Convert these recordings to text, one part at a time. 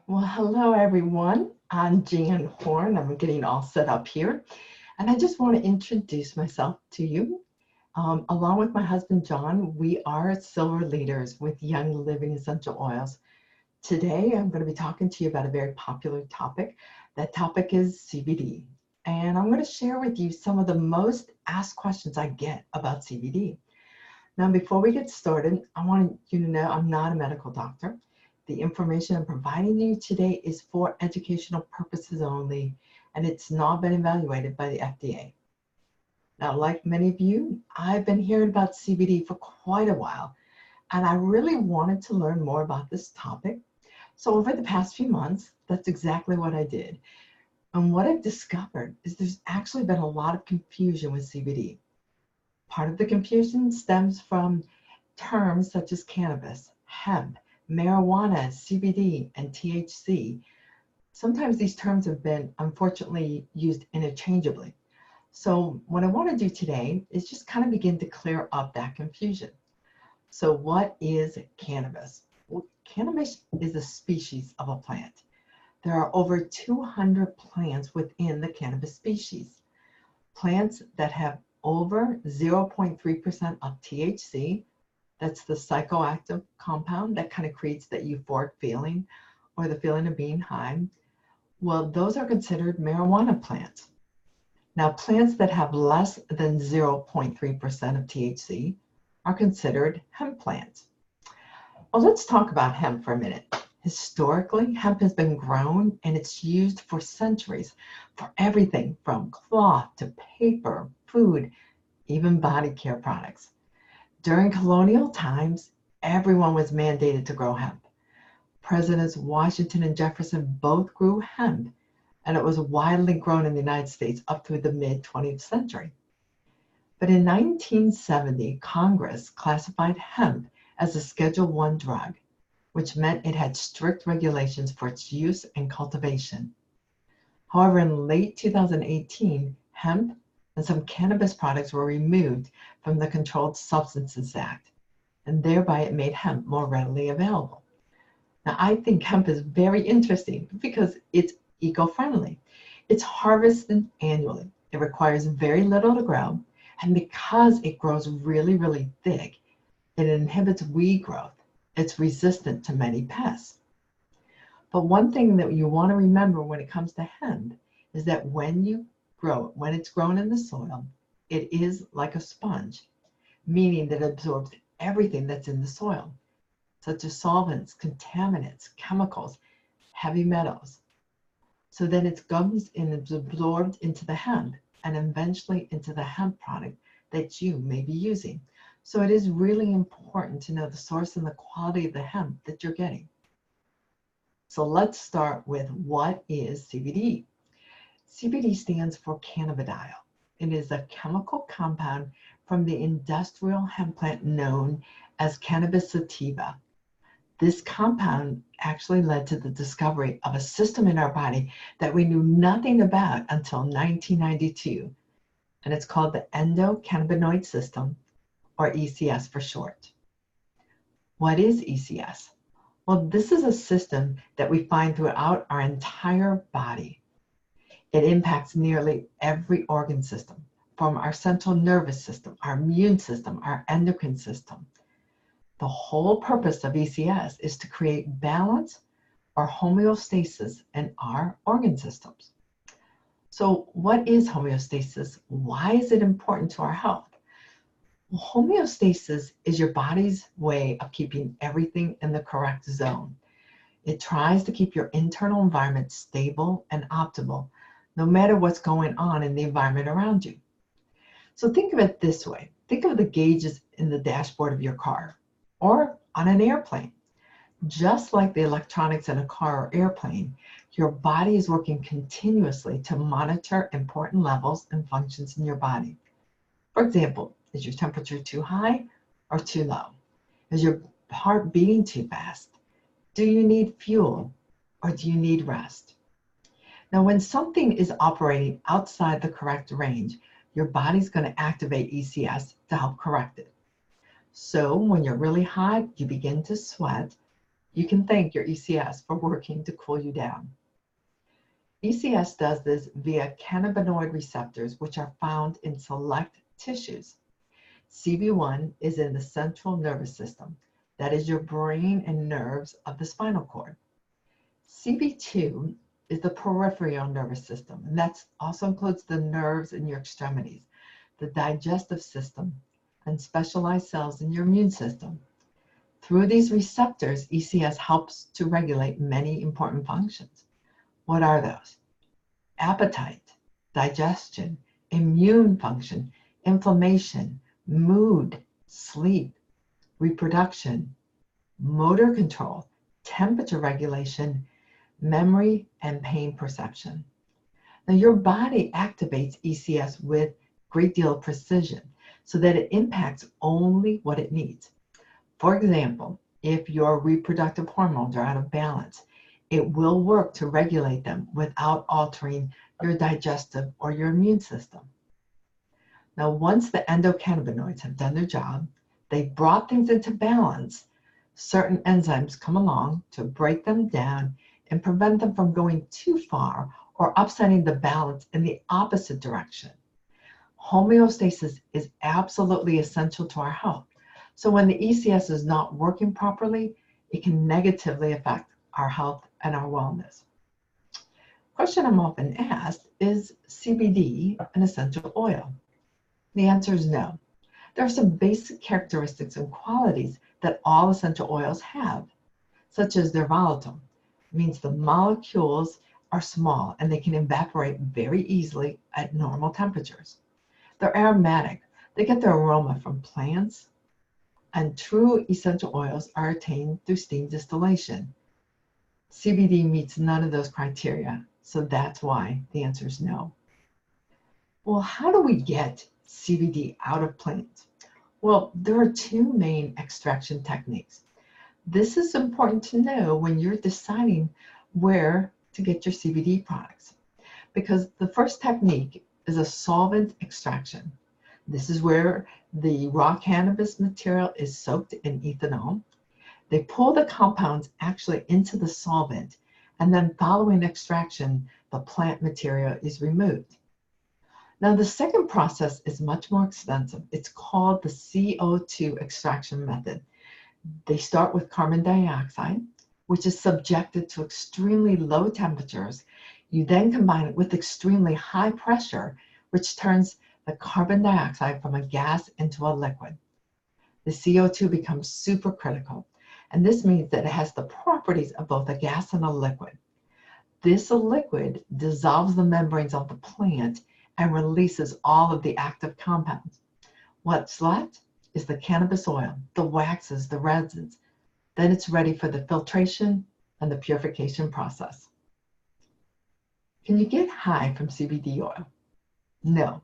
Well, hello everyone. I'm Jan Horn. I'm getting all set up here. And I just want to introduce myself to you. Along with my husband, John, we are silver leaders with Young Living Essential Oils. Today, I'm going to be talking to you about a very popular topic. That topic is CBD. And I'm going to share with you some of the most asked questions I get about CBD. Now, before we get started, I want you to know I'm not a medical doctor. The information I'm providing you today is for educational purposes only, and it's not been evaluated by the FDA. Now, like many of you, I've been hearing about CBD for quite a while, and I really wanted to learn more about this topic. So over the past few months, that's exactly what I did. And what I've discovered is there's actually been a lot of confusion with CBD. Part of the confusion stems from terms such as cannabis, hemp, marijuana, CBD, and THC. Sometimes these terms have been unfortunately used interchangeably. So what I want to do today is just kind of begin to clear up that confusion. So what is cannabis? Well, cannabis is a species of a plant. There are over 200 plants within the cannabis species. Plants that have over 0.3% of THC, that's the psychoactive compound that kind of creates that euphoric feeling or the feeling of being high. Well, those are considered marijuana plants. Now, plants that have less than 0.3% of THC are considered hemp plants. Well, let's talk about hemp for a minute. Historically, hemp has been grown and it's used for centuries for everything from cloth to paper, food, even body care products. During colonial times, everyone was mandated to grow hemp. Presidents Washington and Jefferson both grew hemp, and it was widely grown in the United States up through the mid 20th century. But in 1970, Congress classified hemp as a Schedule I drug, which meant it had strict regulations for its use and cultivation. However, in late 2018, hemp and some cannabis products were removed from the Controlled Substances Act, and thereby it made hemp more readily available. Now, I think hemp is very interesting because it's eco-friendly. It's harvested annually. It requires very little to grow, and because it grows really, really thick, it inhibits weed growth. It's resistant to many pests. But one thing that you want to remember when it comes to hemp is that when you grow it, when it's grown in the soil, it is like a sponge, meaning that it absorbs everything that's in the soil, such as solvents, contaminants, chemicals, heavy metals. So then it comes and is absorbed into the hemp and eventually into the hemp product that you may be using. So it is really important to know the source and the quality of the hemp that you're getting. So let's start with what is CBD? CBD stands for cannabidiol. It is a chemical compound from the industrial hemp plant known as Cannabis sativa. This compound actually led to the discovery of a system in our body that we knew nothing about until 1992, and it's called the endocannabinoid system, or ECS for short. What is ECS? Well, this is a system that we find throughout our entire body. It impacts nearly every organ system, from our central nervous system, our immune system, our endocrine system. The whole purpose of ECS is to create balance or homeostasis in our organ systems. So what is homeostasis? Why is it important to our health? Well, homeostasis is your body's way of keeping everything in the correct zone. It tries to keep your internal environment stable and optimal, no matter what's going on in the environment around you. So think of it this way. Think of the gauges in the dashboard of your car or on an airplane. Just like the electronics in a car or airplane, your body is working continuously to monitor important levels and functions in your body. For example, is your temperature too high or too low? Is your heart beating too fast? Do you need fuel or do you need rest? Now, when something is operating outside the correct range, your body's going to activate ECS to help correct it. So when you're really hot, you begin to sweat, you can thank your ECS for working to cool you down. ECS does this via cannabinoid receptors, which are found in select tissues. CB1 is in the central nervous system, that is your brain and nerves of the spinal cord. CB2 is the peripheral nervous system, and that also includes the nerves in your extremities, the digestive system, and specialized cells in your immune system. Through these receptors, ECS helps to regulate many important functions. What are those? Appetite, digestion, immune function, inflammation, mood, sleep, reproduction, motor control, temperature regulation, memory, and pain perception. Now, your body activates ECS with a great deal of precision so that it impacts only what it needs. For example, if your reproductive hormones are out of balance, it will work to regulate them without altering your digestive or your immune system. Now, once the endocannabinoids have done their job, they've brought things into balance, certain enzymes come along to break them down and prevent them from going too far or upsetting the balance in the opposite direction. Homeostasis is absolutely essential to our health. So when the ECS is not working properly, it can negatively affect our health and our wellness. Question I'm often asked, is CBD an essential oil? The answer is no. There are some basic characteristics and qualities that all essential oils have, such as they're volatile. It means the molecules are small and they can evaporate very easily at normal temperatures. They're aromatic. They get their aroma from plants, and true essential oils are attained through steam distillation. CBD meets none of those criteria, so that's why the answer is no. Well, how do we get CBD out of plants? Well, there are two main extraction techniques. This is important to know when you're deciding where to get your CBD products, because the first technique is a solvent extraction. This is where the raw cannabis material is soaked in ethanol. They pull the compounds actually into the solvent, and then following extraction, the plant material is removed. Now, the second process is much more extensive. It's called the CO2 extraction method. They start with carbon dioxide, which is subjected to extremely low temperatures. You then combine it with extremely high pressure, which turns the carbon dioxide from a gas into a liquid. The CO2 becomes supercritical, and this means that it has the properties of both a gas and a liquid. This liquid dissolves the membranes of the plant and releases all of the active compounds. What's left is the cannabis oil, the waxes, the resins. Then it's ready for the filtration and the purification process. Can you get high from CBD oil? No.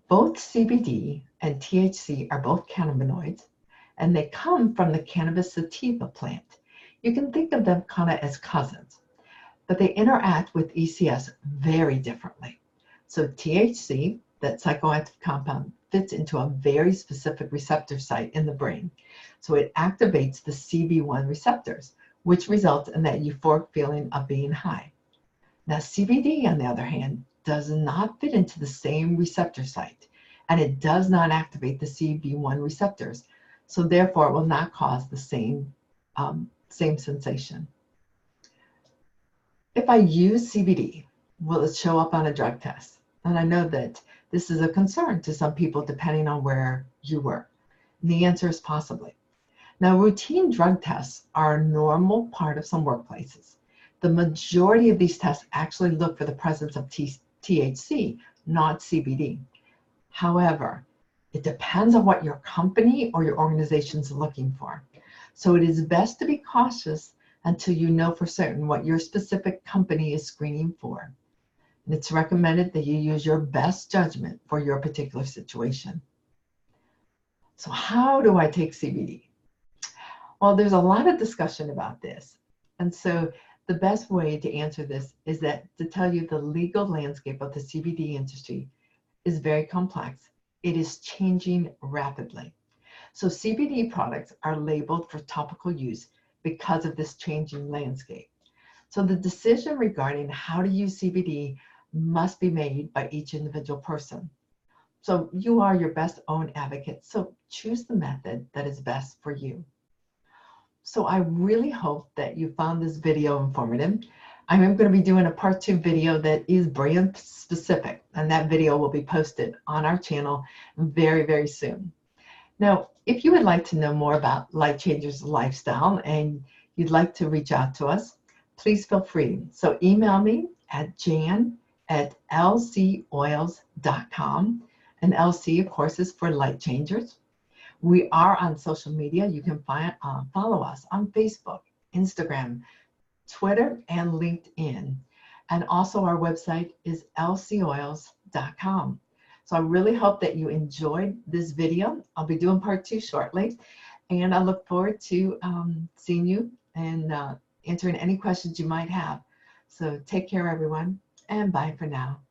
Both CBD and THC are both cannabinoids, and they come from the cannabis sativa plant. You can think of them kind of as cousins, but they interact with ECS very differently. So THC, that psychoactive compound, fits into a very specific receptor site in the brain. So it activates the CB1 receptors, which results in that euphoric feeling of being high. Now, CBD, on the other hand, does not fit into the same receptor site, and it does not activate the CB1 receptors. So therefore, it will not cause the same sensation. If I use CBD, will it show up on a drug test? And I know that this is a concern to some people depending on where you work. And the answer is possibly. Now, routine drug tests are a normal part of some workplaces. The majority of these tests actually look for the presence of THC, not CBD. However, it depends on what your company or your organization is looking for. So it is best to be cautious until you know for certain what your specific company is screening for. And it's recommended that you use your best judgment for your particular situation. So how do I take CBD? Well, there's a lot of discussion about this. And so the best way to answer this is that to tell you the legal landscape of the CBD industry is very complex. It is changing rapidly. So CBD products are labeled for topical use because of this changing landscape. So the decision regarding how to use CBD must be made by each individual person. So you are your best own advocate. So choose the method that is best for you. So I really hope that you found this video informative. I am going to be doing a part 2 video that is brand specific, and that video will be posted on our channel very, very soon. Now, if you would like to know more about Light Changers Lifestyle and you'd like to reach out to us, please feel free. So email me at jan@lcoils.com. And LC, of course, is for Light Changers. We are on social media. You can follow us on Facebook, Instagram, Twitter, and LinkedIn. And also our website is lcoils.com. So I really hope that you enjoyed this video. I'll be doing part 2 shortly. And I look forward to seeing you and answering any questions you might have. So take care, everyone, and bye for now.